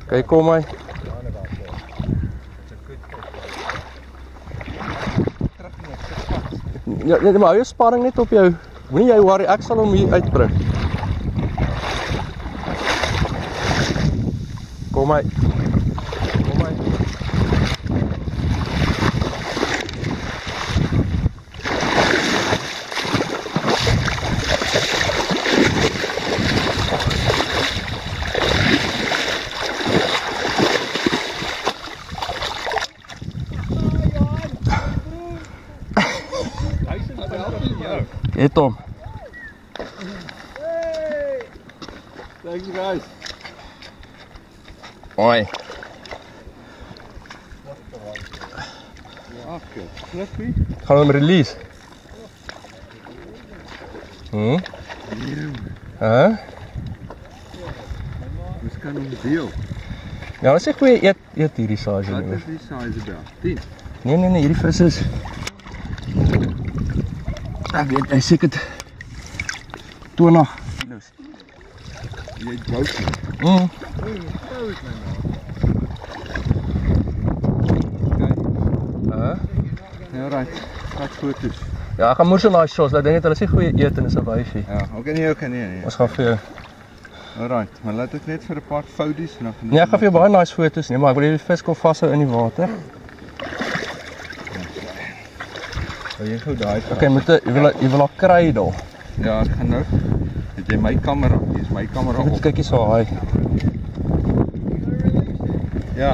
Kyk kom my. Ja, maar hou jou spanning net op jou. Moenie jy worry, ek sal hom hier uitbring. Kom my. Kom my. Het hom. Thank you guys. Oi. Ja, goed. Flippy. Gaan we hem release? Ons kan hom deel. Ja, dat is een goeie eet hierdie size. Wat is die size about? 10? Nee, hierdie vis is... Ek weet, hy seker 20 kilos. Jy bout nie. Ja, right. Vat foto's. Ja, ek gaan moer so nice shots, dat ding het hulle sê goeie eet en is 'n wyfie. Ja, okay, nee. Ons gaan vir jou... Alright, maar laat ek net vir 'n paar foto's en dan... Nee, ek gaan vir jou baie nice foto's neem, maar ek wil die vis kon vashou in die water. Wil jy gou daai... Okay, jy wil haar kry daar. Ja, ek gaan nou... Het jy my kamera? Hier is my kamera op. Kyk hier so, hy. Ja.